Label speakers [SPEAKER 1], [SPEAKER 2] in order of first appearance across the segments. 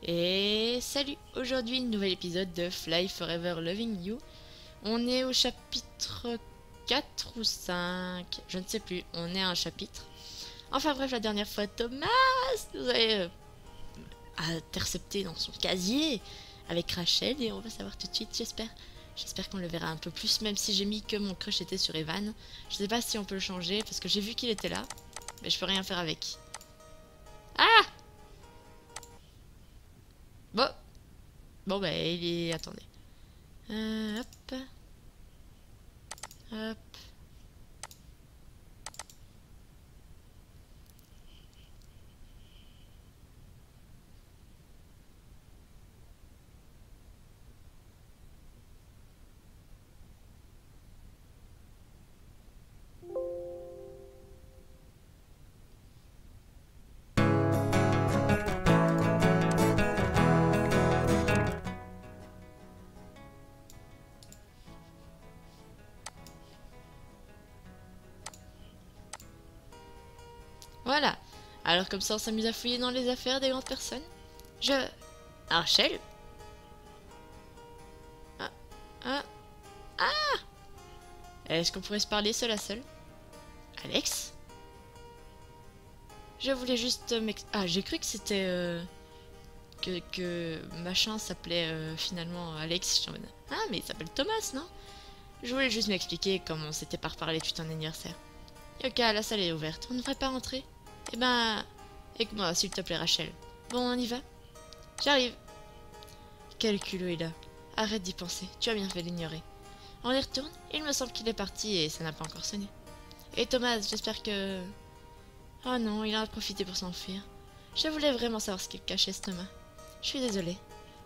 [SPEAKER 1] Et salut! Aujourd'hui, nouvel épisode de Fly Forever Loving You. On est au chapitre 4 ou 5, je ne sais plus, on est à un chapitre. Enfin bref, la dernière fois, Thomas nous avait intercepté dans son casier avec Rachel et on va savoir tout de suite, j'espère. J'espère qu'on le verra un peu plus, même si j'ai mis que mon crush était sur Evan. Je sais pas si on peut le changer parce que j'ai vu qu'il était là, mais je peux rien faire avec. Ah! Bon, bon bah il est... Attendez. Hop, hop. Voilà. Alors comme ça, on s'amuse à fouiller dans les affaires des grandes personnes. Je... Rachel? Ah, ah, ah! Est-ce qu'on pourrait se parler seul à seul? Alex? Je voulais juste Ah, j'ai cru que c'était... que machin s'appelait finalement Alex. Je suis en mode, ah, mais il s'appelle Thomas, non? Je voulais juste m'expliquer comment on s'était pas reparlé tout un anniversaire. Ok, la salle est ouverte. On ne devrait pas rentrer? Eh ben... Écoute-moi, s'il te plaît, Rachel. Bon, on y va? J'arrive. Quel culot il a. Arrête d'y penser, tu as bien fait d'ignorer. On y retourne? Il me semble qu'il est parti et ça n'a pas encore sonné. Et Thomas, j'espère que... Oh non, il en a profité pour s'enfuir. Je voulais vraiment savoir ce qu'il cachait, ce Thomas. Je suis désolée.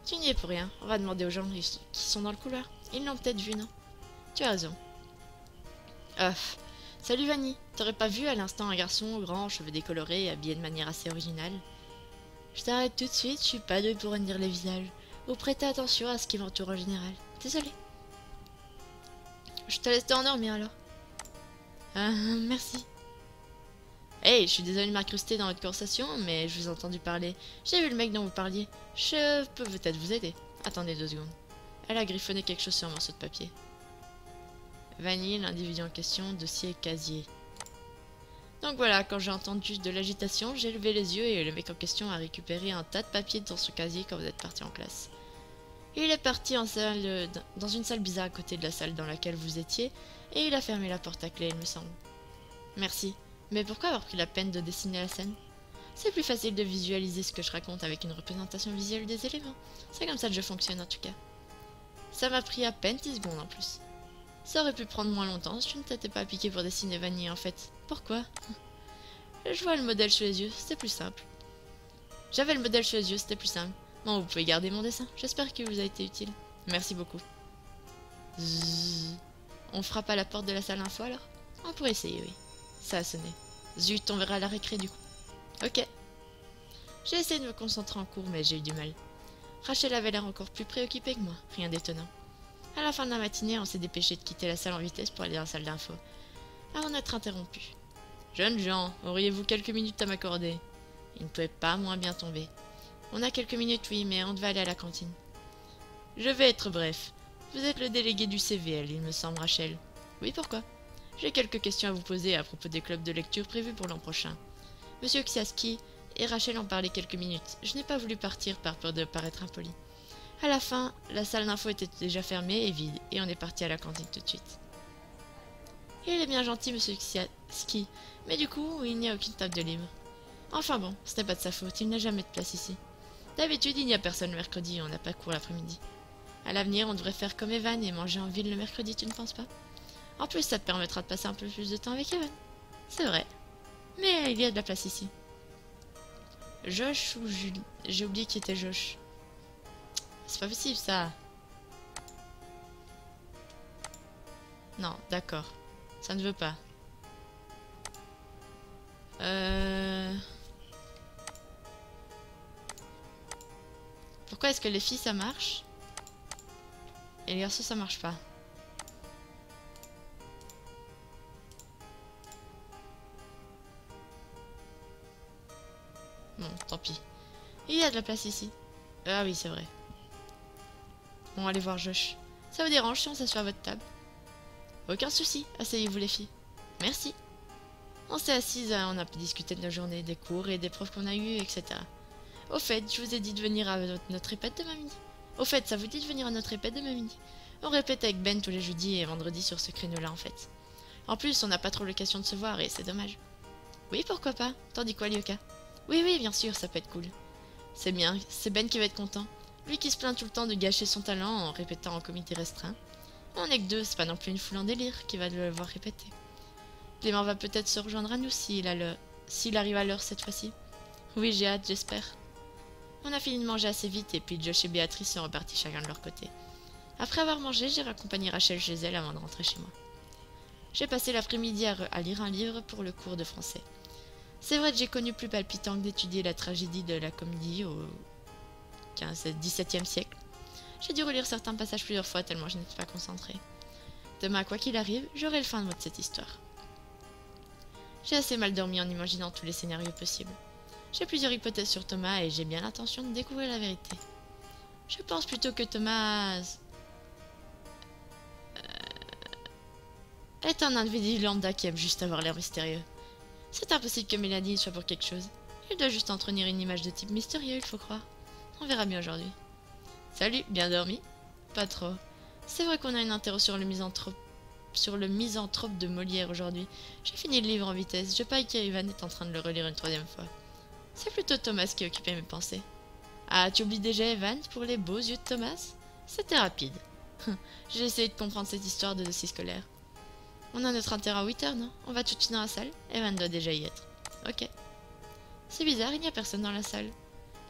[SPEAKER 1] Tu n'y es pour rien. On va demander aux gens qui sont dans le couloir. Ils l'ont peut-être vu, non? Tu as raison. Off. Salut Vanny. T'aurais pas vu à l'instant un garçon grand, cheveux décolorés, habillé de manière assez originale? Je t'arrête tout de suite, je suis pas douée pour lire les visages. Ou prêter attention à ce qui m'entoure en général. Désolée. Je te laisse t'endormir alors. Merci. Hey, je suis désolée de m'incruster dans votre conversation, mais je vous ai entendu parler. J'ai vu le mec dont vous parliez. Je peux peut-être vous aider. Attendez 2 secondes. Elle a griffonné quelque chose sur un morceau de papier. Vanille, l'individu en question, dossier casier. Donc voilà, quand j'ai entendu de l'agitation, j'ai levé les yeux et le mec en question a récupéré un tas de papiers dans son casier quand vous êtes parti en classe. Il est parti dans une salle bizarre à côté de la salle dans laquelle vous étiez, et il a fermé la porte à clé, il me semble. Merci. Mais pourquoi avoir pris la peine de dessiner la scène? C'est plus facile de visualiser ce que je raconte avec une représentation visuelle des éléments. C'est comme ça que je fonctionne en tout cas. Ça m'a pris à peine 10 secondes en plus. Ça aurait pu prendre moins longtemps si je ne t'étais pas appliqué pour dessiner Vanille en fait. Pourquoi? Je vois le modèle sous les yeux, c'était plus simple. J'avais le modèle sous les yeux, c'était plus simple. Bon, vous pouvez garder mon dessin, j'espère qu'il vous a été utile. Merci beaucoup. Zzz. On frappe à la porte de la salle info alors? On pourrait essayer, oui. Ça a sonné. Zut, on verra à la récré du coup. Ok. J'ai essayé de me concentrer en cours, mais j'ai eu du mal. Rachel avait l'air encore plus préoccupée que moi, rien d'étonnant. À la fin de la matinée, on s'est dépêché de quitter la salle en vitesse pour aller dans la salle d'info, avant d'être interrompu. Jeunes gens, auriez-vous quelques minutes à m'accorder? Il ne pouvait pas moins bien tomber. On a quelques minutes, oui, mais on devait aller à la cantine. Je vais être bref. Vous êtes le délégué du CVL, il me semble, Rachel. Oui, pourquoi? J'ai quelques questions à vous poser à propos des clubs de lecture prévus pour l'an prochain. Monsieur Ksiaski et Rachel en parlaient quelques minutes. Je n'ai pas voulu partir par peur de paraître impoli. À la fin, la salle d'info était déjà fermée et vide, et on est parti à la cantine tout de suite. Il est bien gentil, monsieur Ksiaski, mais du coup, il n'y a aucune table de libre. Enfin bon, ce n'est pas de sa faute, il n'a jamais de place ici. D'habitude, il n'y a personne le mercredi, on n'a pas cours l'après-midi. À l'avenir, on devrait faire comme Evan et manger en ville le mercredi, tu ne penses pas? En plus, ça te permettra de passer un peu plus de temps avec Evan. C'est vrai. Mais il y a de la place ici. Josh ou Julie? J'ai oublié qui était Josh. C'est pas possible, ça. Non, d'accord. Ça ne veut pas. Pourquoi est-ce que les filles, ça marche? Et les garçons, ça marche pas? Bon, tant pis. Il y a de la place ici. Ah oui, c'est vrai. Bon, allez voir Josh. Ça vous dérange si on s'assoit à votre table? Aucun souci, asseyez-vous les filles. Merci. On s'est assises, on a pu discuter de nos journées, des cours et des profs qu'on a eus, etc. Au fait, je vous ai dit de venir à notre répète demain midi. Au fait, ça vous dit de venir à notre répète demain midi? On répète avec Ben tous les jeudis et vendredis sur ce créneau-là en fait. En plus, on n'a pas trop l'occasion de se voir et c'est dommage. Oui, pourquoi pas? T'en dis quoi, Lyoka? Oui, oui, bien sûr, ça peut être cool. C'est bien, c'est Ben qui va être content. Lui qui se plaint tout le temps de gâcher son talent en répétant en comité restreint. On n'est que deux, c'est pas non plus une foule en délire qui va le voir répéter. Clément va peut-être se rejoindre à nous s'il arrive à l'heure cette fois-ci. Oui, j'ai hâte, j'espère. On a fini de manger assez vite et puis Josh et Béatrice sont repartis chacun de leur côté. Après avoir mangé, j'ai raccompagné Rachel chez elle avant de rentrer chez moi. J'ai passé l'après-midi à lire un livre pour le cours de français. C'est vrai que j'ai connu plus palpitant que d'étudier la tragédie de la comédie au XVIIe siècle. J'ai dû relire certains passages plusieurs fois tellement je n'étais pas concentrée. Demain, quoi qu'il arrive, j'aurai le fin mot de cette histoire. J'ai assez mal dormi en imaginant tous les scénarios possibles. J'ai plusieurs hypothèses sur Thomas et j'ai bien l'intention de découvrir la vérité. Je pense plutôt que Thomas est un individu lambda qui aime juste avoir l'air mystérieux. C'est impossible que Mélanie soit pour quelque chose. Il doit juste entretenir une image de type mystérieux, il faut croire. On verra mieux aujourd'hui. Salut, bien dormi? Pas trop. C'est vrai qu'on a une interro sur le misanthrope de Molière aujourd'hui. J'ai fini le livre en vitesse. Je parie qu'Ivan est en train de le relire une troisième fois. C'est plutôt Thomas qui occupait mes pensées. Ah, tu oublies déjà Evan pour les beaux yeux de Thomas? C'était rapide. J'ai essayé de comprendre cette histoire de dossier scolaire. On a notre interro à 8h, non? On va tout de suite dans la salle? Evan doit déjà y être. Ok. C'est bizarre, il n'y a personne dans la salle.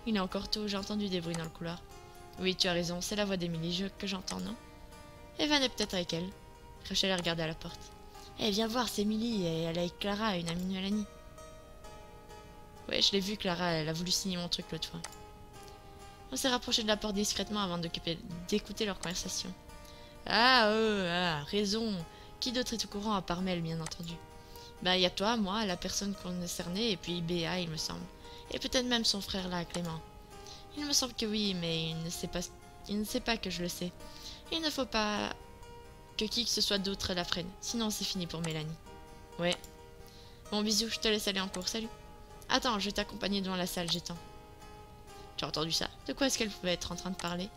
[SPEAKER 1] Il est encore tôt, j'ai entendu des bruits dans le couloir. Oui, tu as raison, c'est la voix d'Emily que j'entends, non? Evan est peut-être avec elle. Rachel a regardé à la porte. Eh, viens voir, c'est Emily, et elle est avec Clara, une amie de Mélanie. Ouais, je l'ai vu, Clara, elle a voulu signer mon truc l'autre fois. On s'est rapproché de la porte discrètement avant d'écouter leur conversation. Raison. Qui d'autre est au courant à part Mel, bien entendu? Bah, y a toi, moi, la personne qu'on est cernée, et puis Béa, il me semble. Et peut-être même son frère là, Clément. Il me semble que oui, mais il ne sait pas que je le sais. Il ne faut pas que qui que ce soit d'autre la freine, sinon c'est fini pour Mélanie. Ouais. Bon, bisous, je te laisse aller en cours, salut. Attends, je vais t'accompagner devant la salle, j'étends. Tu as entendu ça? De quoi est-ce qu'elle pouvait être en train de parler?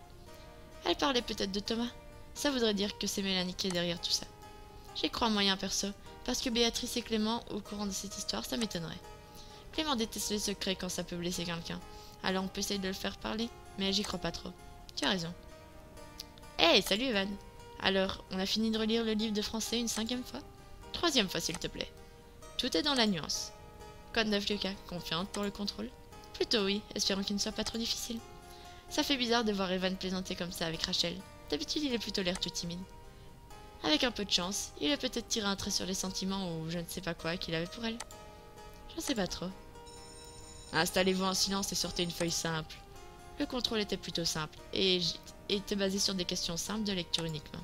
[SPEAKER 1] Elle parlait peut-être de Thomas. Ça voudrait dire que c'est Mélanie qui est derrière tout ça. J'y crois moyen perso, parce que Béatrice et Clément, au courant de cette histoire, ça m'étonnerait. Clément déteste les secrets quand ça peut blesser quelqu'un. Alors on peut essayer de le faire parler, mais j'y crois pas trop. Tu as raison. Hey, salut Evan. Alors, on a fini de relire le livre de français une 5e fois? 3e fois s'il te plaît. Tout est dans la nuance. Code 9 Lucas, confiante pour le contrôle? Plutôt oui, espérons qu'il ne soit pas trop difficile. Ça fait bizarre de voir Evan plaisanter comme ça avec Rachel. D'habitude il est plutôt l'air tout timide. Avec un peu de chance, il a peut-être tiré un trait sur les sentiments ou je ne sais pas quoi qu'il avait pour elle. Je ne sais pas trop. Installez-vous en silence et sortez une feuille simple. Le contrôle était plutôt simple et était basé sur des questions simples de lecture uniquement.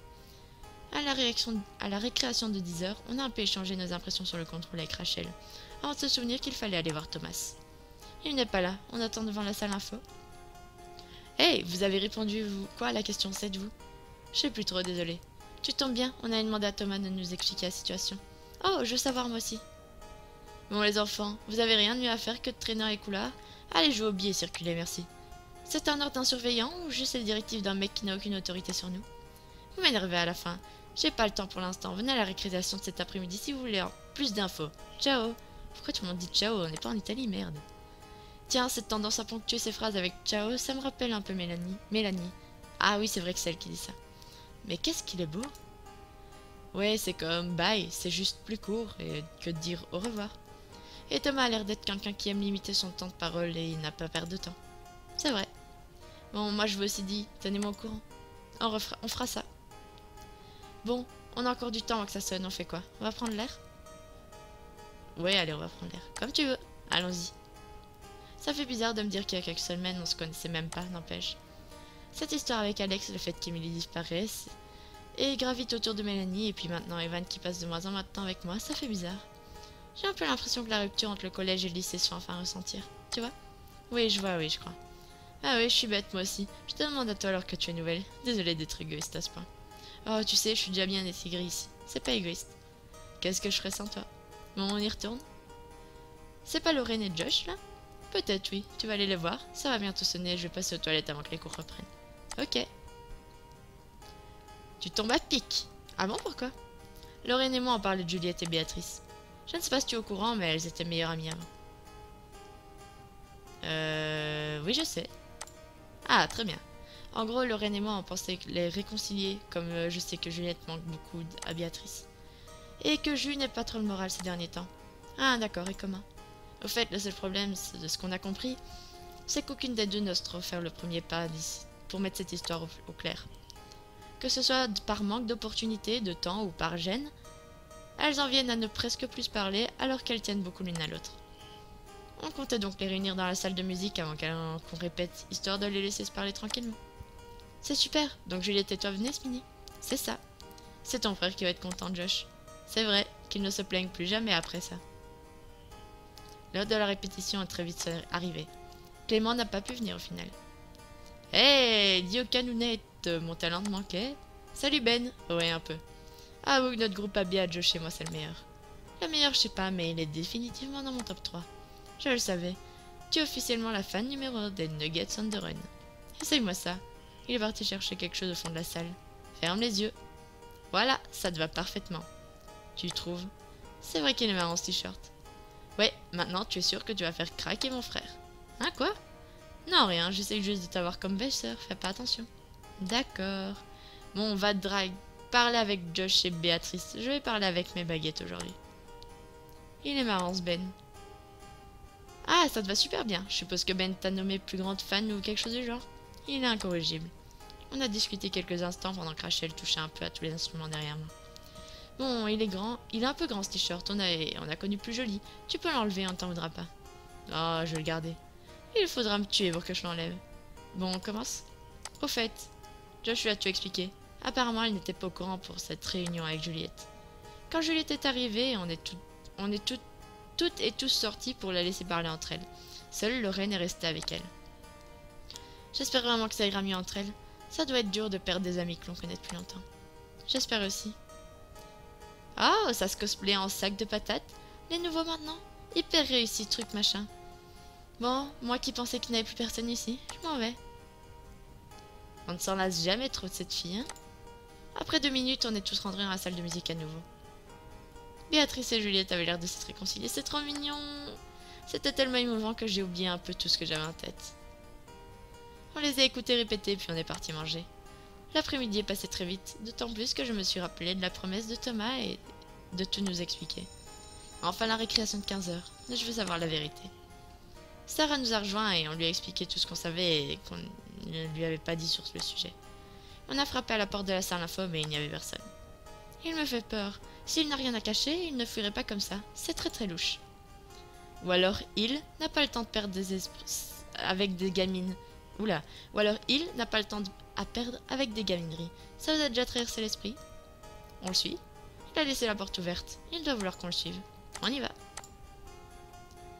[SPEAKER 1] À la récréation de 10h, on a un peu échangé nos impressions sur le contrôle avec Rachel, avant de se souvenir qu'il fallait aller voir Thomas. Il n'est pas là, on attend devant la salle info. Hey, vous avez répondu quoi à la question 7, vous? Je sais plus trop, désolé. Tu tombes bien, on a demandé à Thomas de nous expliquer la situation. Oh, je veux savoir moi aussi. Bon les enfants, vous avez rien de mieux à faire que de traîner dans les couloirs? Allez jouer au billet et circuler, merci. C'est un ordre d'un surveillant ou juste les directives d'un mec qui n'a aucune autorité sur nous? Vous m'énervez à la fin. J'ai pas le temps pour l'instant. Venez à la récréation de cet après-midi si vous voulez plus d'infos. Ciao. Pourquoi tout le monde dit ciao? On n'est pas en Italie, merde. Tiens, cette tendance à ponctuer ces phrases avec ciao, ça me rappelle un peu Mélanie. Ah oui, c'est vrai que c'est elle qui dit ça. Mais qu'est-ce qu'il est beau? Ouais, c'est comme bye, c'est juste plus court que de dire au revoir. Et Thomas a l'air d'être quelqu'un qui aime limiter son temps de parole et il n'a pas perdre de temps. C'est vrai. Bon, moi je vous aussi dit, tenez-moi au courant. On fera ça. Bon, on a encore du temps avant que ça sonne, on fait quoi? On va prendre l'air? Ouais, allez, on va prendre l'air. Comme tu veux. Allons-y. Ça fait bizarre de me dire qu'il y a quelques semaines, on se connaissait même pas, n'empêche. Cette histoire avec Alex, le fait qu'Emily disparaisse, et gravite autour de Mélanie, et puis maintenant Evan qui passe de moins en moins de temps avec moi, ça fait bizarre. J'ai un peu l'impression que la rupture entre le collège et le lycée se fait enfin ressentir. Tu vois? Oui, je vois, oui, je crois. Ah oui, je suis bête moi aussi. Je te demande à toi alors que tu es nouvelle. Désolée d'être égoïste à ce point. Oh, tu sais, je suis déjà bien intégrée ici. C'est pas égoïste. Qu'est-ce que je ferais sans toi? Bon, on y retourne? C'est pas Lorraine et Josh, là? Peut-être, oui. Tu vas aller les voir? Ça va bientôt sonner, je vais passer aux toilettes avant que les cours reprennent. Ok. Tu tombes à pic. Ah bon, pourquoi? Lorraine et moi on parlait de Juliette et Béatrice. Je ne sais pas si tu es au courant, mais elles étaient meilleures amies avant. Oui, je sais. Ah, très bien. En gros, Lorraine et moi on pensait les réconcilier, comme je sais que Juliette manque beaucoup à Béatrice. Et que Jules n'est pas trop le moral ces derniers temps. Ah, d'accord, et comment? Au fait, le seul problème, de ce qu'on a compris, c'est qu'aucune des deux n'ose trop faire le premier pas pour mettre cette histoire au clair. Que ce soit par manque d'opportunité, de temps ou par gêne, elles en viennent à ne presque plus parler alors qu'elles tiennent beaucoup l'une à l'autre. On comptait donc les réunir dans la salle de musique avant qu'on répète, histoire de les laisser se parler tranquillement. C'est super, donc Juliette et toi venez, Smini. C'est ça. C'est ton frère qui va être content, Josh. C'est vrai qu'il ne se plaigne plus jamais après ça. L'heure de la répétition est très vite arrivée. Clément n'a pas pu venir au final. Hé, dis au canounette, mon talent te manquait. Salut Ben. Ouais, un peu. Avoue que notre groupe à bien Josh et moi c'est le meilleur. Le meilleur, je sais pas, mais il est définitivement dans mon top 3. Je le savais. Tu es officiellement la fan numéro 1 des Nuggets on the Run. Essaye-moi ça. Il est parti chercher quelque chose au fond de la salle. Ferme les yeux. Voilà, ça te va parfaitement. Tu trouves? C'est vrai qu'il est marrant ce t-shirt. Ouais, maintenant tu es sûr que tu vas faire craquer mon frère. Hein, quoi? Non, rien, j'essaye juste de t'avoir comme belle-sœur, fais pas attention. D'accord. Bon, on va parler avec Josh et Béatrice. Je vais parler avec mes baguettes aujourd'hui. Il est marrant ce Ben. Ah, ça te va super bien. Je suppose que Ben t'a nommé plus grande fan ou quelque chose du genre. Il est incorrigible. On a discuté quelques instants pendant que Rachel touchait un peu à tous les instruments derrière moi. Bon, il est grand. Il est un peu grand ce t-shirt. On a connu plus joli. Tu peux l'enlever, on t'en voudra pas. Oh, je vais le garder. Il faudra me tuer pour que je l'enlève. Bon, on commence. Au fait, Josh lui a tout expliqué. Apparemment, il n'était pas au courant pour cette réunion avec Juliette. Quand Juliette est arrivée, on est toutes et tous sortis pour la laisser parler entre elles. Seule Lorraine est restée avec elle. J'espère vraiment que ça ira mieux entre elles. Ça doit être dur de perdre des amis que l'on connaît depuis longtemps. J'espère aussi. Oh, ça se cosplay en sac de patates. Les nouveaux maintenant. Hyper réussi, truc machin. Bon, moi qui pensais qu'il n'y avait plus personne ici, je m'en vais. On ne s'en lasse jamais trop de cette fille, hein. Après 2 minutes, on est tous rentrés dans la salle de musique à nouveau. Béatrice et Juliette avaient l'air de s'être réconciliées. C'est trop mignon. C'était tellement émouvant que j'ai oublié un peu tout ce que j'avais en tête. On les a écoutés répéter, puis on est parti manger. L'après-midi est passé très vite, d'autant plus que je me suis rappelé de la promesse de Thomas et de tout nous expliquer. Enfin la récréation de 15 heures, je veux savoir la vérité. Sarah nous a rejoints et on lui a expliqué tout ce qu'on savait et qu'on ne lui avait pas dit sur le sujet. On a frappé à la porte de la salle info, mais il n'y avait personne. Il me fait peur. S'il n'a rien à cacher, il ne fuirait pas comme ça. C'est très très louche. Ou alors il n'a pas le temps de perdre des esprits avec des gamines. Oula. Ou alors il n'a pas le temps à perdre avec des gamineries. Ça vous a déjà traversé l'esprit? On le suit. Il a laissé la porte ouverte. Il doit vouloir qu'on le suive. On y va.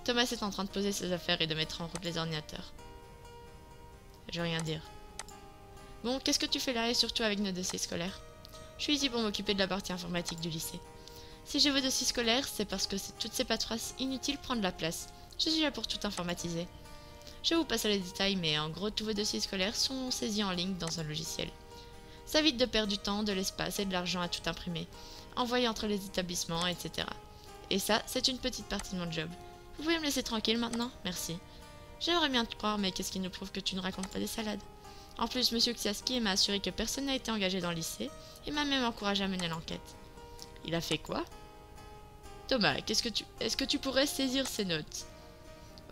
[SPEAKER 1] Thomas est en train de poser ses affaires et de mettre en route les ordinateurs. Je veux rien dire. Bon, qu'est-ce que tu fais là et surtout avec nos dossiers scolaires? Je suis ici pour m'occuper de la partie informatique du lycée. Si j'ai vos dossiers scolaires, c'est parce que toutes ces paperasses inutiles prennent de la place. Je suis là pour tout informatiser. Je vous passe les détails, mais en gros, tous vos dossiers scolaires sont saisis en ligne dans un logiciel. Ça évite de perdre du temps, de l'espace et de l'argent à tout imprimer, envoyer entre les établissements, etc. Et ça, c'est une petite partie de mon job. Vous pouvez me laisser tranquille maintenant? Merci. J'aimerais bien te croire, mais qu'est-ce qui nous prouve que tu ne racontes pas des salades? En plus, Monsieur Ksiaski m'a assuré que personne n'a été engagé dans le lycée et m'a même encouragé à mener l'enquête. Il a fait quoi? Thomas, est-ce que tu pourrais saisir ces notes?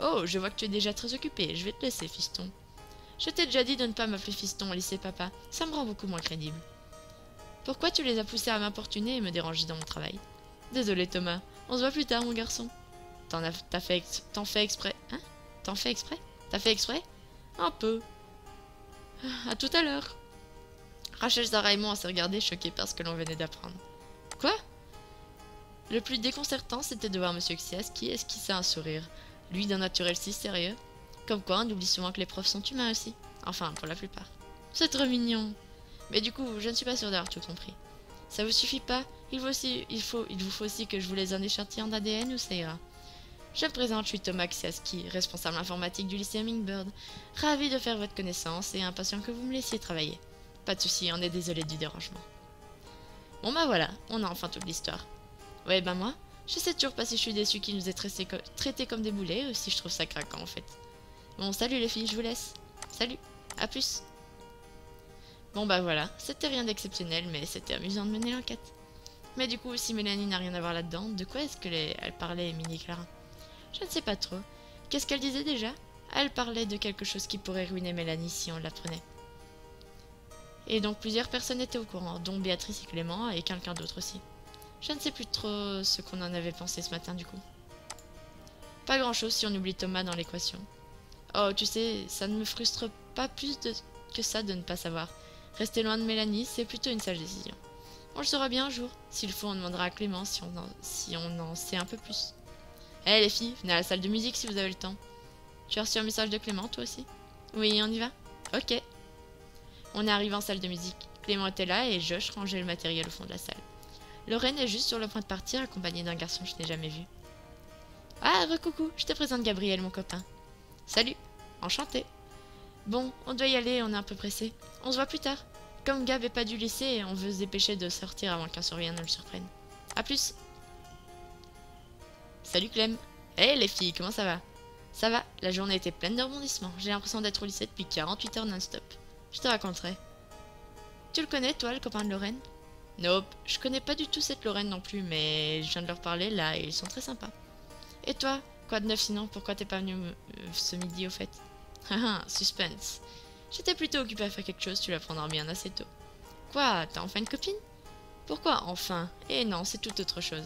[SPEAKER 1] Oh, je vois que tu es déjà très occupé. Je vais te laisser, fiston. Je t'ai déjà dit de ne pas m'appeler fiston au lycée, papa. Ça me rend beaucoup moins crédible. Pourquoi tu les as poussés à m'importuner et me déranger dans mon travail? Désolé, Thomas. On se voit plus tard, mon garçon. T'en fais exprès? Hein? T'en fais exprès? T'as fait exprès? Un peu. À tout à l'heure. Rachel, Sarah et moi on s'est regardés choqués par ce que l'on venait d'apprendre. Quoi? Le plus déconcertant, c'était de voir Monsieur Xias qui esquissait un sourire. Lui d'un naturel si sérieux. Comme quoi, on oublie souvent que les profs sont humains aussi. Enfin, pour la plupart. C'est trop mignon. Mais du coup, je ne suis pas sûre d'avoir tout compris. Ça vous suffit pas? Il vous faut aussi que je vous laisse un échantillon d'ADN ou ça ira? Je me présente, je suis Thomas Ksiaski, responsable informatique du lycée Hummingbird. Ravi de faire votre connaissance et impatient que vous me laissiez travailler. Pas de souci, on est désolé du dérangement. Bon bah voilà, on a enfin toute l'histoire. Ouais bah moi, je sais toujours pas si je suis déçue qu'ils nous aient traités comme des boulets ou si je trouve ça craquant en fait. Bon salut les filles, je vous laisse. Salut, à plus. Bon bah voilà, c'était rien d'exceptionnel mais c'était amusant de mener l'enquête. Mais du coup, si Mélanie n'a rien à voir là-dedans, de quoi est-ce elle parlait, Mini Clara? Je ne sais pas trop. Qu'est-ce qu'elle disait déjà? Elle parlait de quelque chose qui pourrait ruiner Mélanie si on l'apprenait. Et donc plusieurs personnes étaient au courant, dont Béatrice et Clément et quelqu'un d'autre aussi. Je ne sais plus trop ce qu'on en avait pensé ce matin du coup. Pas grand-chose si on oublie Thomas dans l'équation. Oh, tu sais, ça ne me frustre pas que ça de ne pas savoir. Rester loin de Mélanie, c'est plutôt une sage décision. On le saura bien un jour. S'il faut, on demandera à Clément si on en sait un peu plus. Eh les filles, venez à la salle de musique si vous avez le temps. Tu as reçu un message de Clément, toi aussi? Oui, on y va? Ok. On est arrivé en salle de musique. Clément était là et Josh rangeait le matériel au fond de la salle. Lorraine est juste sur le point de partir, accompagnée d'un garçon que je n'ai jamais vu. Ah, recoucou, je te présente Gabriel, mon copain. Salut, enchanté. Bon, on doit y aller, on est un peu pressé. On se voit plus tard. Comme Gab est pas du lycée, on veut se dépêcher de sortir avant qu'un surveillant ne le surprenne. A plus. Salut Clem. Hé les filles, comment ça va? Ça va, la journée était pleine de rebondissements. J'ai l'impression d'être au lycée depuis 48 heures non-stop. Je te raconterai. Tu le connais, toi, le copain de Lorraine? Nope, je connais pas du tout cette Lorraine non plus, mais je viens de leur parler là et ils sont très sympas. Et toi, quoi de neuf sinon? Pourquoi t'es pas venu ce midi au fait? Haha, suspense. J'étais plutôt occupée à faire quelque chose, tu l'apprendras bien assez tôt. Quoi, t'as enfin une copine? Pourquoi enfin? Eh non, c'est tout autre chose.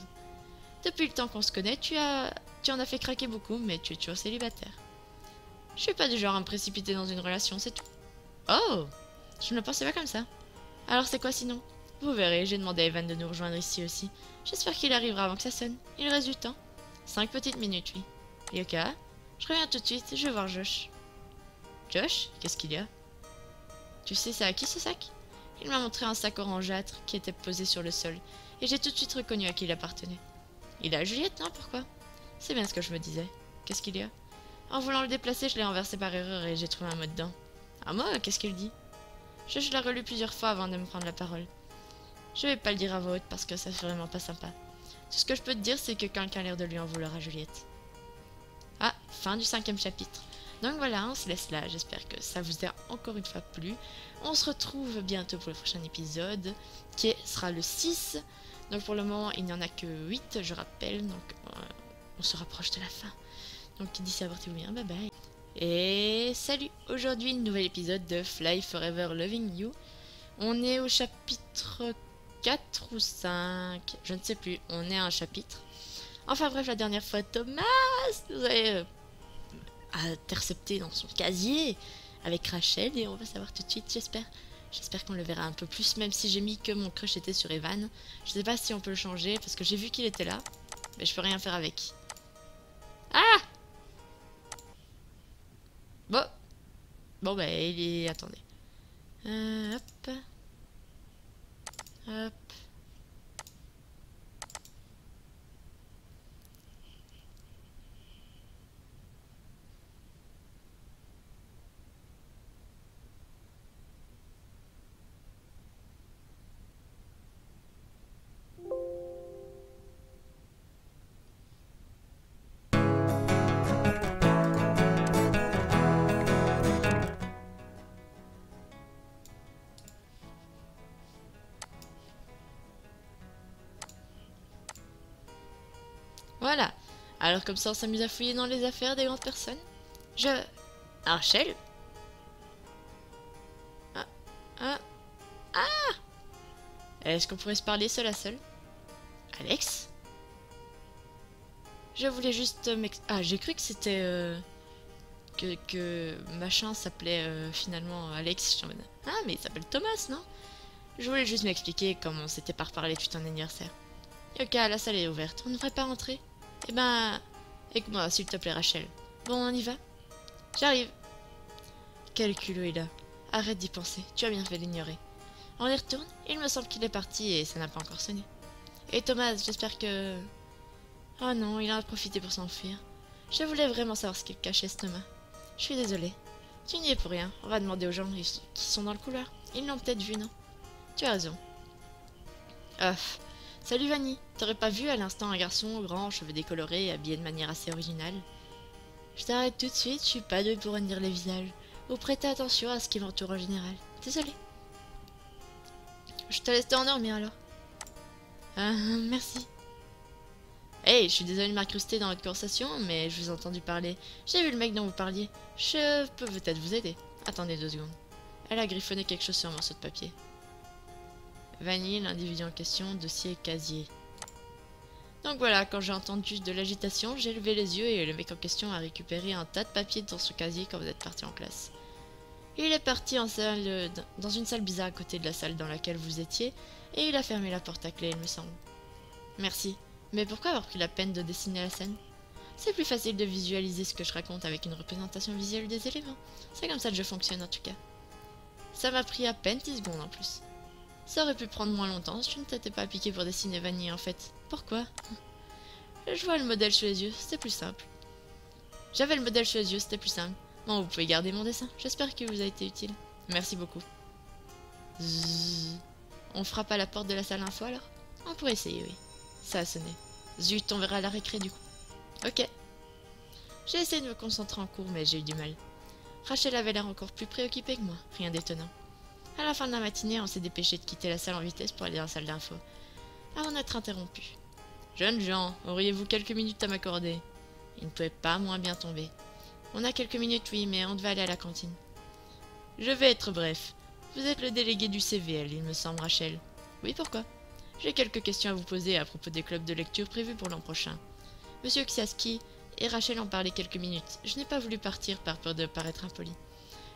[SPEAKER 1] Depuis le temps qu'on se connaît, tu en as fait craquer beaucoup, mais tu es toujours célibataire. Je suis pas du genre à me précipiter dans une relation, c'est tout. Oh! Je ne le pensais pas comme ça. Alors c'est quoi sinon? Vous verrez, j'ai demandé à Evan de nous rejoindre ici aussi. J'espère qu'il arrivera avant que ça sonne. Il reste du temps. 5 petites minutes, oui. Yoka, je reviens tout de suite, je vais voir Josh. Josh? Qu'est-ce qu'il y a? Tu sais, c'est à qui ce sac? Il m'a montré un sac orangeâtre qui était posé sur le sol, et j'ai tout de suite reconnu à qui il appartenait. Il est à Juliette, non? Pourquoi? C'est bien ce que je me disais. Qu'est-ce qu'il y a? En voulant le déplacer, je l'ai renversé par erreur et j'ai trouvé un mot dedans. Ah moi, qu'est-ce qu'il dit? Je l'ai relu plusieurs fois avant de me prendre la parole. Je vais pas le dire à voix haute parce que ça fait vraiment pas sympa. Tout ce que je peux te dire, c'est que quelqu'un a l'air de lui en vouloir à Juliette. Ah, fin du 5e chapitre. Donc voilà, on se laisse là. J'espère que ça vous a encore une fois plu. On se retrouve bientôt pour le prochain épisode, qui sera le 6. Donc pour le moment, il n'y en a que 8, je rappelle. Donc on se rapproche de la fin. Donc d'ici à portez-vous bien, bye bye. Et salut! Aujourd'hui, nouvel épisode de Fly Forever Loving You. On est au chapitre 4 ou 5, je ne sais plus, on est à un chapitre. Enfin bref, la dernière fois, Thomas nous avait intercepté dans son casier avec Rachel et on va savoir tout de suite, j'espère. J'espère qu'on le verra un peu plus, même si j'ai mis que mon crush était sur Evan. Je sais pas si on peut le changer parce que j'ai vu qu'il était là, mais je peux rien faire avec. Ah! Bon bah il est... Attendez. Hop. Hop. Voilà. Alors comme ça on s'amuse à fouiller dans les affaires des grandes personnes. Rachel? Ah. Ah. Ah! Est-ce qu'on pourrait se parler seul à seul? Alex? Je voulais juste Ah, j'ai cru que c'était... que machin s'appelait finalement Alex. Je suis en mode, ah, mais il s'appelle Thomas, non? Je voulais juste m'expliquer comment on s'était pas reparlé tout un anniversaire. Ok, la salle est ouverte. On ne devrait pas rentrer? Eh ben... Écoute-moi, s'il te plaît, Rachel. Bon, on y va? J'arrive. Quel culot il a. Arrête d'y penser, tu as bien fait d'ignorer. On y retourne, il me semble qu'il est parti et ça n'a pas encore sonné. Et Thomas, j'espère que... Oh non, il en a profité pour s'enfuir. Je voulais vraiment savoir ce qu'il cachait, ce Thomas. Je suis désolée. Tu n'y es pour rien. On va demander aux gens qui sont dans le couloir. Ils l'ont peut-être vu, non? Tu as raison. Salut Vanny. T'aurais pas vu à l'instant un garçon grand, cheveux décolorés, habillé de manière assez originale? Je t'arrête tout de suite, je suis pas douée pour lire les visages. Ou prêter attention à ce qui m'entoure en général. Désolée. Je te laisse t'endormir alors. Merci. Hey, je suis désolée de m'incruster dans votre conversation, mais je vous ai entendu parler. J'ai vu le mec dont vous parliez. Je peux peut-être vous aider. Attendez 2 secondes. Elle a griffonné quelque chose sur un morceau de papier. Vanille, l'individu en question, dossier casier. Donc voilà, quand j'ai entendu de l'agitation, j'ai levé les yeux et le mec en question a récupéré un tas de papiers dans son casier quand vous êtes parti en classe. Il est parti dans une salle bizarre à côté de la salle dans laquelle vous étiez, et il a fermé la porte à clé, il me semble. Merci. Mais pourquoi avoir pris la peine de dessiner la scène? C'est plus facile de visualiser ce que je raconte avec une représentation visuelle des éléments. C'est comme ça que je fonctionne en tout cas. Ça m'a pris à peine 10 secondes en plus. Ça aurait pu prendre moins longtemps si je ne t'étais pas appliqué pour dessiner Vanille en fait. Pourquoi? Je vois le modèle sous les yeux, c'était plus simple. J'avais le modèle sous les yeux, c'était plus simple. Bon, vous pouvez garder mon dessin, j'espère qu'il vous a été utile. Merci beaucoup. Zzz. On frappe à la porte de la salle info alors? On pourrait essayer, oui. Ça a sonné. Zut, on verra à la récré du coup. Ok. J'ai essayé de me concentrer en cours, mais j'ai eu du mal. Rachel avait l'air encore plus préoccupée que moi, rien d'étonnant. À la fin de la matinée, on s'est dépêché de quitter la salle en vitesse pour aller dans la salle d'info, avant d'être interrompu. Jeunes gens, auriez-vous quelques minutes à m'accorder? Il ne pouvait pas moins bien tomber. On a quelques minutes, oui, mais on devait aller à la cantine. Je vais être bref. Vous êtes le délégué du CVL, il me semble, Rachel. Oui, pourquoi? J'ai quelques questions à vous poser à propos des clubs de lecture prévus pour l'an prochain. Monsieur Ksiaski et Rachel en parlaient quelques minutes. Je n'ai pas voulu partir par peur de paraître impoli.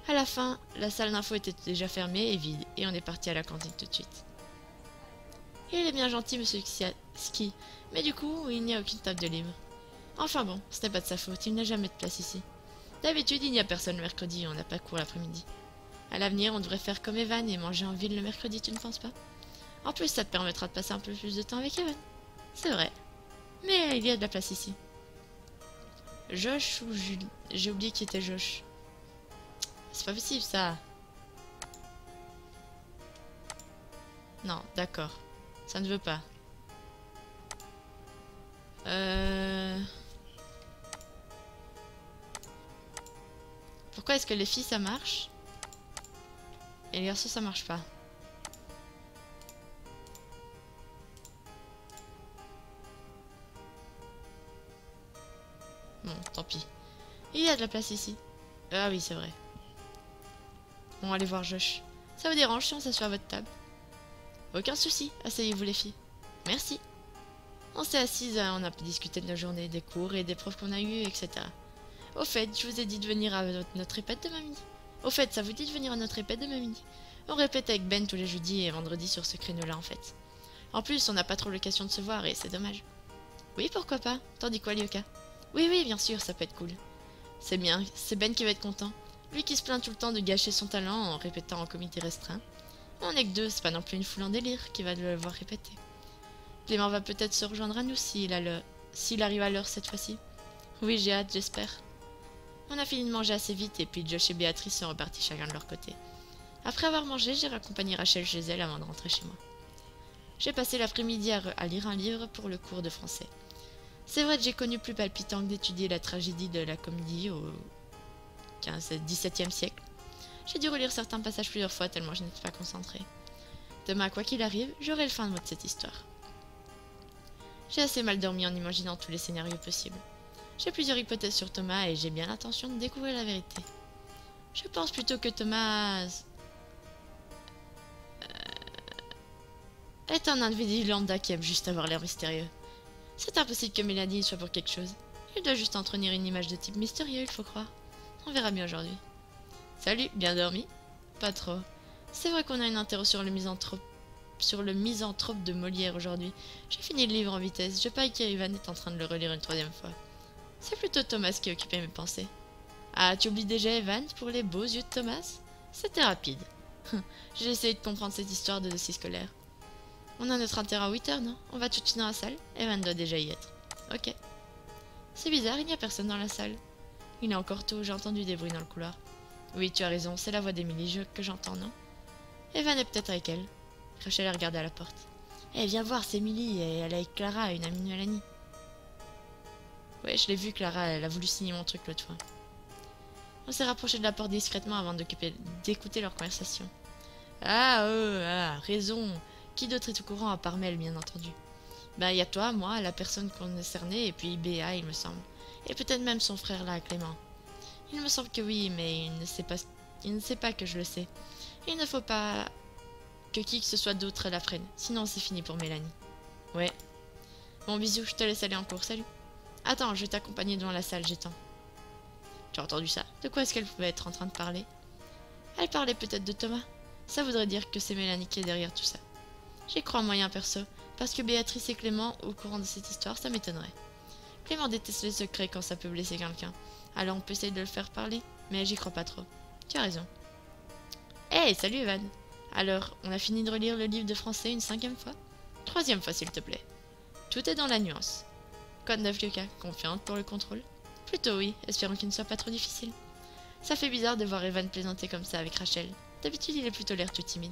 [SPEAKER 1] À la fin, la salle d'info était déjà fermée et vide, et on est parti à la cantine tout de suite. Il est bien gentil, monsieur Ksiaski, mais du coup, il n'y a aucune table de livres. Enfin bon, ce n'est pas de sa faute, il n'a jamais de place ici. D'habitude, il n'y a personne le mercredi, on n'a pas cours l'après-midi. À l'avenir, on devrait faire comme Evan et manger en ville le mercredi, tu ne penses pas? En plus, ça te permettra de passer un peu plus de temps avec Evan. C'est vrai. Mais il y a de la place ici. Josh ou Julie? J'ai oublié qui était Josh. C'est pas possible, ça. Non, d'accord. Ça ne veut pas. Pourquoi est-ce que les filles, ça marche? Et les garçons, ça marche pas? Bon, tant pis. Il y a de la place ici. Ah oui, c'est vrai. Bon, allez voir Josh. Ça vous dérange si on s'assoit à votre table? Aucun souci, asseyez-vous les filles. Merci. On s'est assises, on a discuté de nos journées, des cours et des profs qu'on a eus, etc. Au fait, je vous ai dit de venir à notre répète demain midi. Au fait, ça vous dit de venir à notre répète demain midi? On répète avec Ben tous les jeudis et vendredis sur ce créneau-là en fait. En plus, on n'a pas trop l'occasion de se voir et c'est dommage. Oui, pourquoi pas? T'en dis quoi, Lyoka? Oui, oui, bien sûr, ça peut être cool. C'est bien, c'est Ben qui va être content. Lui qui se plaint tout le temps de gâcher son talent en répétant en comité restreint. On n'est que 2, c'est pas non plus une foule en délire qui va le voir répéter. Clément va peut-être se rejoindre à nous s'il arrive à l'heure cette fois-ci. Oui, j'ai hâte, j'espère. On a fini de manger assez vite et puis Josh et Béatrice sont repartis chacun de leur côté. Après avoir mangé, j'ai raccompagné Rachel chez elle avant de rentrer chez moi. J'ai passé l'après-midi à lire un livre pour le cours de français. C'est vrai que j'ai connu plus palpitant que d'étudier la tragédie de la comédie au XVIIe siècle. J'ai dû relire certains passages plusieurs fois tellement je n'étais pas concentrée. Demain, quoi qu'il arrive, j'aurai le fin mot de cette histoire. J'ai assez mal dormi en imaginant tous les scénarios possibles. J'ai plusieurs hypothèses sur Thomas et j'ai bien l'intention de découvrir la vérité. Je pense plutôt que Thomas est un individu lambda qui aime juste avoir l'air mystérieux. C'est impossible que Mélanie soit pour quelque chose. Il doit juste entretenir une image de type mystérieux, il faut croire. On verra mieux aujourd'hui. Salut, bien dormi? Pas trop. C'est vrai qu'on a une interro sur le misanthrope de Molière aujourd'hui. J'ai fini le livre en vitesse. Je parie qu'Ivan est en train de le relire une 3e fois. C'est plutôt Thomas qui occupait mes pensées. Ah, tu oublies déjà Evan pour les beaux yeux de Thomas? C'était rapide. J'ai essayé de comprendre cette histoire de dossier scolaire. On a notre intérêt à 8 heures, non? On va tout de suite dans la salle? Evan doit déjà y être. Ok. C'est bizarre, il n'y a personne dans la salle. Il est encore tôt, j'ai entendu des bruits dans le couloir. Oui, tu as raison, c'est la voix d'Emily que j'entends, non? Evan est peut-être avec elle. Rachel a regardé à la porte. Eh, viens voir, c'est Emily, et elle est avec Clara, une amie de Mélanie. Ouais, je l'ai vu, Clara, elle a voulu signer mon truc l'autre fois. On s'est rapproché de la porte discrètement avant d'écouter leur conversation. Raison. Qui d'autre est au courant à part Mel, bien entendu? Ben, y a toi, moi, la personne concernée, et puis Béa, il me semble. Et peut-être même son frère là, Clément. Il me semble que oui, mais il ne sait pas que je le sais. Il ne faut pas que qui que ce soit d'autre la freine, sinon c'est fini pour Mélanie. Ouais. Bon, bisous, je te laisse aller en cours, salut. Attends, je vais t'accompagner devant la salle, j'étends. Tu as entendu ça? De quoi est-ce qu'elle pouvait être en train de parler? Elle parlait peut-être de Thomas. Ça voudrait dire que c'est Mélanie qui est derrière tout ça. J'y crois moyen perso, parce que Béatrice et Clément, au courant de cette histoire, ça m'étonnerait. Clément déteste les secrets quand ça peut blesser quelqu'un. Alors on peut essayer de le faire parler, mais j'y crois pas trop. Tu as raison. Hey, salut Evan. Alors, on a fini de relire le livre de français une 5e fois? 3e fois s'il te plaît. Tout est dans la nuance. Code 9 Lucas, confiante pour le contrôle? Plutôt oui, espérons qu'il ne soit pas trop difficile. Ça fait bizarre de voir Evan plaisanter comme ça avec Rachel. D'habitude il est plutôt l'air tout timide.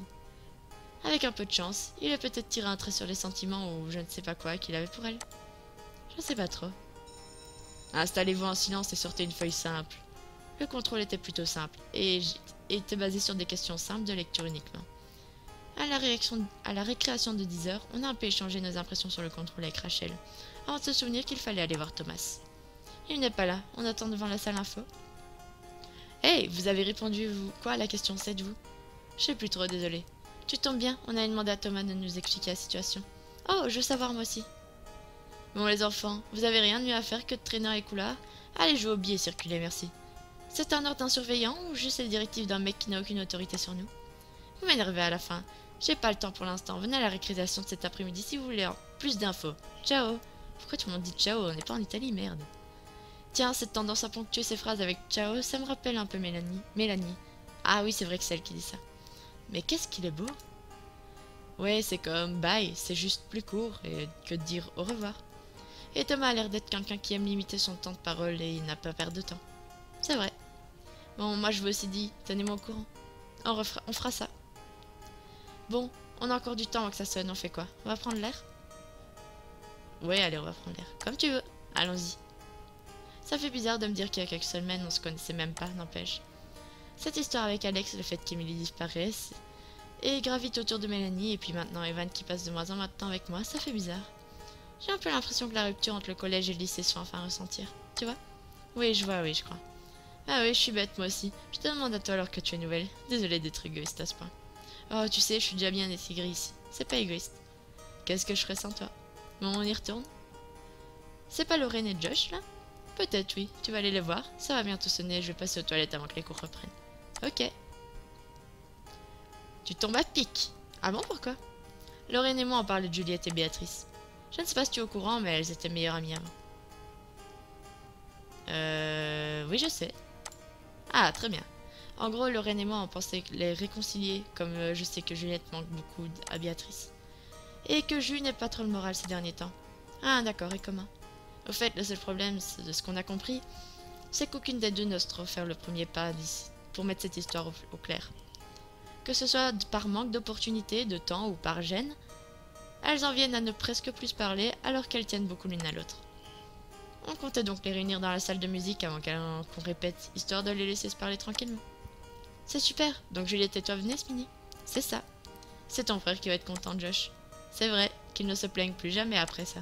[SPEAKER 1] Avec un peu de chance, il a peut-être tiré un trait sur les sentiments ou je ne sais pas quoi qu'il avait pour elle. Je ne sais pas trop. Installez-vous en silence et sortez une feuille simple. Le contrôle était plutôt simple et était basé sur des questions simples de lecture uniquement. À la récréation de 10 heures, on a un peu échangé nos impressions sur le contrôle avec Rachel, avant de se souvenir qu'il fallait aller voir Thomas. Il n'est pas là, on attend devant la salle info. Hey, vous avez répondu quoi à la question 7, vous? Je sais plus trop, désolé. Tu tombes bien, on a demandé à Thomas de nous expliquer la situation. Oh, je veux savoir moi aussi. Bon les enfants, vous avez rien de mieux à faire que de traîner dans les couloirs? Allez jouer au billet et circuler, merci. C'est un ordre d'un surveillant ou juste les directives d'un mec qui n'a aucune autorité sur nous? Vous m'énervez à la fin. J'ai pas le temps pour l'instant. Venez à la récréation de cet après-midi si vous voulez plus d'infos. Ciao. Pourquoi tout le monde dit ciao? On n'est pas en Italie, merde. Tiens, cette tendance à ponctuer ces phrases avec ciao, ça me rappelle un peu Mélanie. Ah oui, c'est vrai que c'est elle qui dit ça. Mais qu'est-ce qu'il est beau? Ouais, c'est comme bye, c'est juste plus court que de dire au revoir. Et Thomas a l'air d'être quelqu'un qui aime limiter son temps de parole et il n'a pas peur de temps. C'est vrai. Bon, moi je vous aussi dit, tenez-moi au courant. On fera ça. Bon, on a encore du temps avant que ça sonne, on fait quoi? On va prendre l'air? Ouais, allez, on va prendre l'air. Comme tu veux. Allons-y. Ça fait bizarre de me dire qu'il y a quelques semaines, on se connaissait même pas, n'empêche. Cette histoire avec Alex, le fait qu'Emily disparaisse, et gravite autour de Mélanie, et puis maintenant Evan qui passe de moins en moins de temps avec moi, ça fait bizarre. J'ai un peu l'impression que la rupture entre le collège et le lycée se fait enfin ressentir. Tu vois? Oui, je vois, oui, je crois. Ah oui, je suis bête moi aussi. Je te demande à toi alors que tu es nouvelle. Désolée d'être égoïste à ce point. Oh, tu sais, je suis déjà bien intégrée ici. C'est pas égoïste. Qu'est-ce que je ferais sans toi? Bon, on y retourne? C'est pas Lorraine et Josh, là? Peut-être, oui. Tu vas aller les voir? Ça va bientôt sonner, je vais passer aux toilettes avant que les cours reprennent. Ok. Tu tombes à pic. Ah bon, pourquoi? Lorraine et moi on parlait de Juliette et Béatrice. Je ne sais pas si tu es au courant, mais elles étaient meilleures amies avant. Oui, je sais. Ah, très bien. En gros, Lorraine et moi on pensait les réconcilier, comme je sais que Juliette manque beaucoup à Béatrice. Et que Jules n'est pas trop le moral ces derniers temps. Ah, d'accord, et comment? Au fait, le seul problème, de ce qu'on a compris, c'est qu'aucune des deux n'ose trop faire le premier pas pour mettre cette histoire au clair. Que ce soit par manque d'opportunité, de temps ou par gêne, elles en viennent à ne presque plus parler alors qu'elles tiennent beaucoup l'une à l'autre. On comptait donc les réunir dans la salle de musique avant qu'on répète, histoire de les laisser se parler tranquillement. C'est super, donc Juliette et toi venez, Smini? C'est ça. C'est ton frère qui va être content, Josh. C'est vrai qu'il ne se plaigne plus jamais après ça.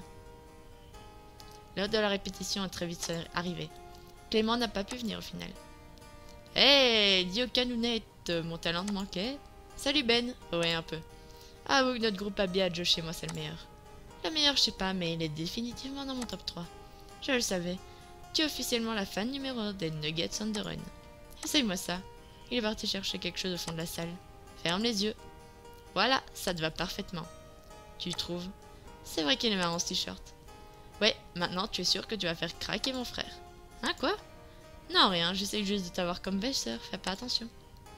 [SPEAKER 1] L'heure de la répétition est très vite arrivée. Clément n'a pas pu venir au final. Hey, Dio Canounette, mon talent te manquait? Salut Ben. Ouais, un peu. Avoue que notre groupe a bien Josh et moi c'est le meilleur. Le meilleur, je sais pas, mais il est définitivement dans mon top 3. Je le savais. Tu es officiellement la fan numéro 1 des Nuggets on the Run. Essaye-moi ça. Il est parti chercher quelque chose au fond de la salle. Ferme les yeux. Voilà, ça te va parfaitement. Tu trouves? C'est vrai qu'il est marrant ce t-shirt. Ouais, maintenant tu es sûr que tu vas faire craquer mon frère. Hein, quoi? Non, rien, j'essaye juste de t'avoir comme belle-sœur, fais pas attention.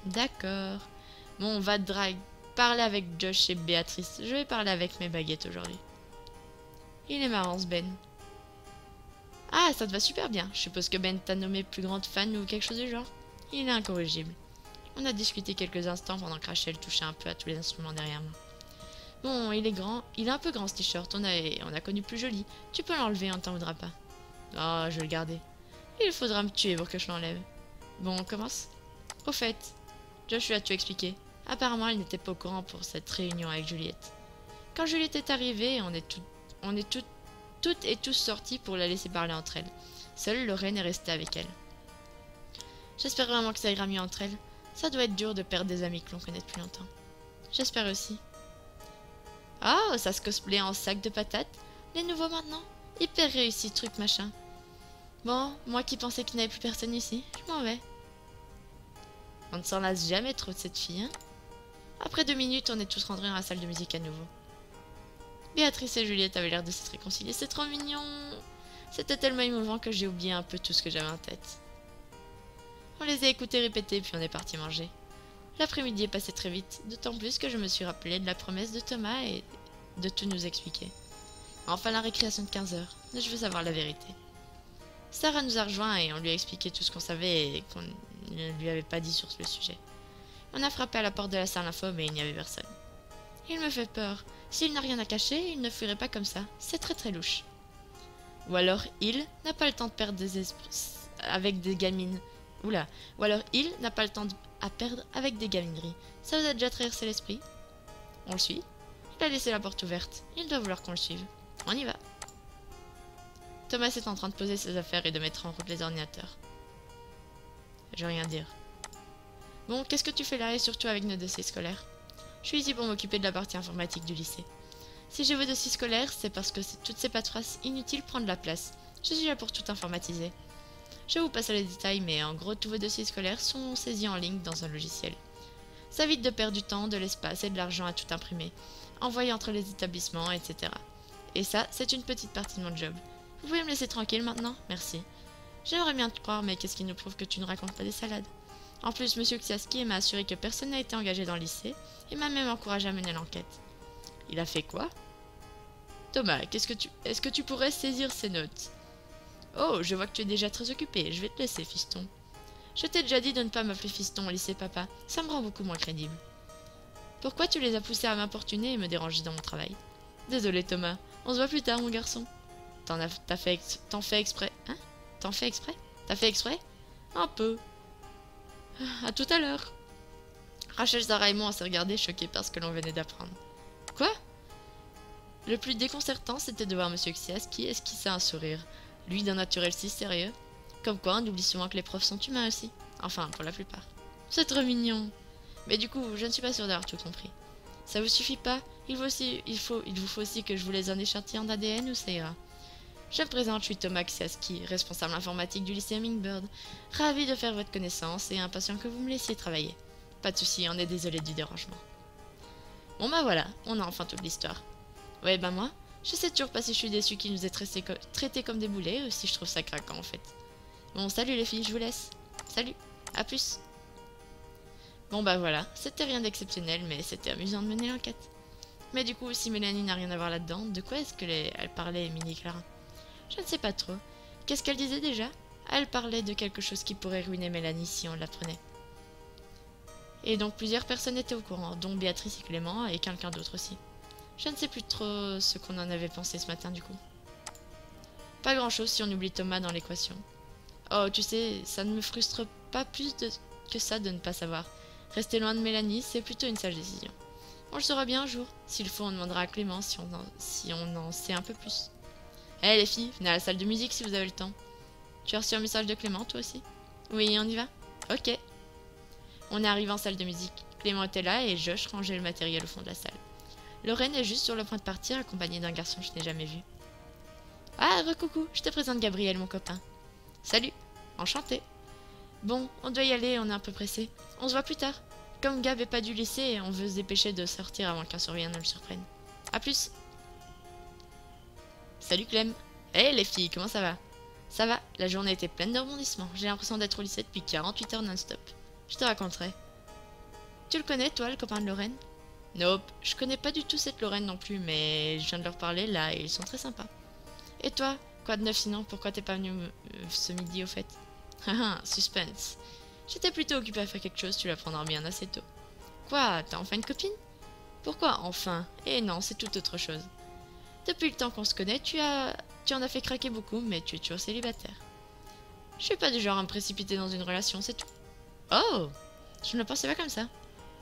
[SPEAKER 1] D'accord. Bon, on va parler avec Josh et Béatrice. Je vais parler avec mes baguettes aujourd'hui. Il est marrant ce Ben. Ah, ça te va super bien. Je suppose que Ben t'a nommé plus grande fan ou quelque chose du genre. Il est incorrigible. On a discuté quelques instants pendant que Rachel touchait un peu à tous les instruments derrière moi. Bon, il est grand. Il est un peu grand ce t-shirt. On a connu plus joli. Tu peux l'enlever, on t'en voudra pas. Oh, je vais le garder. Il faudra me tuer pour que je l'enlève. Bon, on commence. Au fait, Josh lui a tout expliqué. Apparemment, il n'était pas au courant pour cette réunion avec Juliette. Quand Juliette est arrivée, on est toutes et tous sortis pour la laisser parler entre elles. Seule Lorraine est restée avec elle. J'espère vraiment que ça ira mieux entre elles. Ça doit être dur de perdre des amis que l'on connaît depuis longtemps. J'espère aussi. Oh, ça se cosplay en sac de patates. Les nouveaux maintenant. Hyper réussi, truc machin. Bon, moi qui pensais qu'il n'y avait plus personne ici, je m'en vais. On ne s'en lasse jamais trop de cette fille, hein. Après 2 minutes, on est tous rentrés dans la salle de musique à nouveau. Béatrice et Juliette avaient l'air de s'être réconciliées. C'est trop mignon. C'était tellement émouvant que j'ai oublié un peu tout ce que j'avais en tête. On les a écoutés répéter, puis on est parti manger. L'après-midi est passé très vite, d'autant plus que je me suis rappelé de la promesse de Thomas et de tout nous expliquer. Enfin la récréation de 15 heures, je veux savoir la vérité. Sarah nous a rejoints et on lui a expliqué tout ce qu'on savait et qu'on ne lui avait pas dit sur le sujet. On a frappé à la porte de la salle info, mais il n'y avait personne. Il me fait peur. S'il n'a rien à cacher, il ne fuirait pas comme ça. C'est très très louche. Ou alors il n'a pas le temps de perdre des esprits avec des gamines. Oula. Ou alors il n'a pas le temps à perdre avec des gamineries. Ça vous a déjà traversé l'esprit? On le suit. Il a laissé la porte ouverte. Il doit vouloir qu'on le suive. On y va. Thomas est en train de poser ses affaires et de mettre en route les ordinateurs. Je vais rien dire. Bon, qu'est-ce que tu fais là et surtout avec nos dossiers scolaires? Je suis ici pour m'occuper de la partie informatique du lycée. Si j'ai vos dossiers scolaires, c'est parce que toutes ces paperasses inutiles prennent de la place. Je suis là pour tout informatiser. Je vous passe les détails, mais en gros, tous vos dossiers scolaires sont saisis en ligne dans un logiciel. Ça évite de perdre du temps, de l'espace et de l'argent à tout imprimer, envoyer entre les établissements, etc. Et ça, c'est une petite partie de mon job. Vous pouvez me laisser tranquille maintenant? Merci. J'aimerais bien te croire, mais qu'est-ce qui nous prouve que tu ne racontes pas des salades? En plus, Monsieur Ksiaski m'a assuré que personne n'a été engagé dans le lycée et m'a même encouragé à mener l'enquête. Il a fait quoi? Thomas, est-ce que tu pourrais saisir ces notes? Oh, je vois que tu es déjà très occupé. Je vais te laisser, fiston. Je t'ai déjà dit de ne pas m'appeler fiston au lycée, papa. Ça me rend beaucoup moins crédible. Pourquoi tu les as poussés à m'importuner et me déranger dans mon travail? Désolé, Thomas. On se voit plus tard, mon garçon. T'en fais exprès? Hein? T'en fais exprès? T'as fait exprès? Un peu. À tout à l'heure. Rachel, Sarah et moi, on s'est regardés choqués par ce que l'on venait d'apprendre. Quoi? Le plus déconcertant, c'était de voir Monsieur Ksiaski esquisser un sourire. Lui, d'un naturel si sérieux. Comme quoi, on oublie souvent que les profs sont humains aussi. Enfin, pour la plupart. C'est trop mignon. Mais du coup, je ne suis pas sûre d'avoir tout compris. Ça vous suffit pas? Il vous faut aussi que je vous laisse un échantillon d'ADN ou ça ira? Je me présente, je suis Thomas Ksiaski, responsable informatique du lycée Hummingbird. Ravi de faire votre connaissance et impatient que vous me laissiez travailler. Pas de souci, on est désolé du dérangement. Bon bah voilà, on a enfin toute l'histoire. Ouais bah moi, je sais toujours pas si je suis déçue qu'ils nous aient traités comme des boulets ou si je trouve ça craquant en fait. Bon salut les filles, je vous laisse. Salut, à plus. Bon bah voilà, c'était rien d'exceptionnel mais c'était amusant de mener l'enquête. Mais du coup, si Mélanie n'a rien à voir là-dedans, de quoi est-ce qu'elle parlait, Mini Clara? Je ne sais pas trop. Qu'est-ce qu'elle disait déjà? Elle parlait de quelque chose qui pourrait ruiner Mélanie si on l'apprenait. Et donc plusieurs personnes étaient au courant, dont Béatrice et Clément et quelqu'un d'autre aussi. Je ne sais plus trop ce qu'on en avait pensé ce matin du coup. Pas grand-chose si on oublie Thomas dans l'équation. Oh, tu sais, ça ne me frustre pas que ça de ne pas savoir. Rester loin de Mélanie, c'est plutôt une sage décision. On le saura bien un jour. S'il faut, on demandera à Clément si on en sait un peu plus. Eh les filles, venez à la salle de musique si vous avez le temps. Tu as reçu un message de Clément, toi aussi? Oui, on y va? Ok. On est arrivé en salle de musique. Clément était là et Josh rangeait le matériel au fond de la salle. Lorraine est juste sur le point de partir, accompagnée d'un garçon que je n'ai jamais vu. Ah, recoucou, je te présente Gabriel, mon copain. Salut, enchanté. Bon, on doit y aller, on est un peu pressé. On se voit plus tard. Comme Gab est pas du lycée, on veut se dépêcher de sortir avant qu'un surveillant ne le surprenne. A plus. Salut Clem. Hé les filles, comment ça va? Ça va, la journée était pleine de rebondissements. J'ai l'impression d'être au lycée depuis 48 heures non-stop. Je te raconterai. Tu le connais, toi, le copain de Lorraine? Nope, je connais pas du tout cette Lorraine non plus, mais je viens de leur parler là et ils sont très sympas. Et toi, quoi de neuf sinon? Pourquoi t'es pas venu ce midi au fait? Haha, suspense. J'étais plutôt occupée à faire quelque chose, tu l'apprendras bien assez tôt. Quoi, t'as enfin une copine? Pourquoi enfin? Eh non, c'est tout autre chose. Depuis le temps qu'on se connaît, tu en as fait craquer beaucoup, mais tu es toujours célibataire. Je suis pas du genre à me précipiter dans une relation, c'est tout. Oh! Je ne le pensais pas comme ça.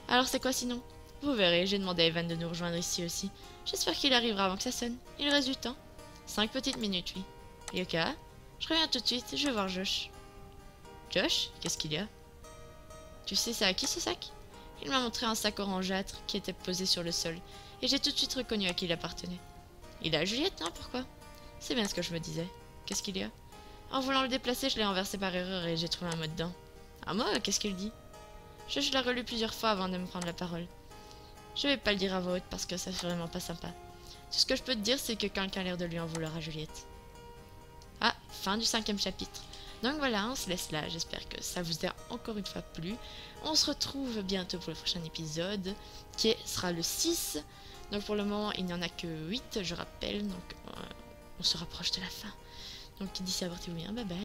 [SPEAKER 1] Alors c'est quoi sinon? Vous verrez, j'ai demandé à Evan de nous rejoindre ici aussi. J'espère qu'il arrivera avant que ça sonne. Il reste du temps. 5 petites minutes, oui. Yoka, je reviens tout de suite, je vais voir Josh. Josh? Qu'est-ce qu'il y a? Tu sais, c'est à qui ce sac? Il m'a montré un sac orangeâtre qui était posé sur le sol, et j'ai tout de suite reconnu à qui il appartenait. Il est à Juliette, non? Pourquoi? C'est bien ce que je me disais. Qu'est-ce qu'il y a? En voulant le déplacer, je l'ai renversé par erreur et j'ai trouvé un mot dedans. Ah moi, qu'est-ce qu'il dit? Je l'ai relu plusieurs fois avant de me prendre la parole. Je vais pas le dire à voix haute parce que ça fait vraiment pas sympa. Tout ce que je peux te dire, c'est que quelqu'un a l'air de lui en vouloir à Juliette. Ah, fin du 5e chapitre. Donc voilà, on se laisse là. J'espère que ça vous a encore une fois plu. On se retrouve bientôt pour le prochain épisode, qui sera le 6. Donc pour le moment, il n'y en a que 8, je rappelle. Donc on se rapproche de la fin. Donc d'ici à portez-vous bien, bye bye.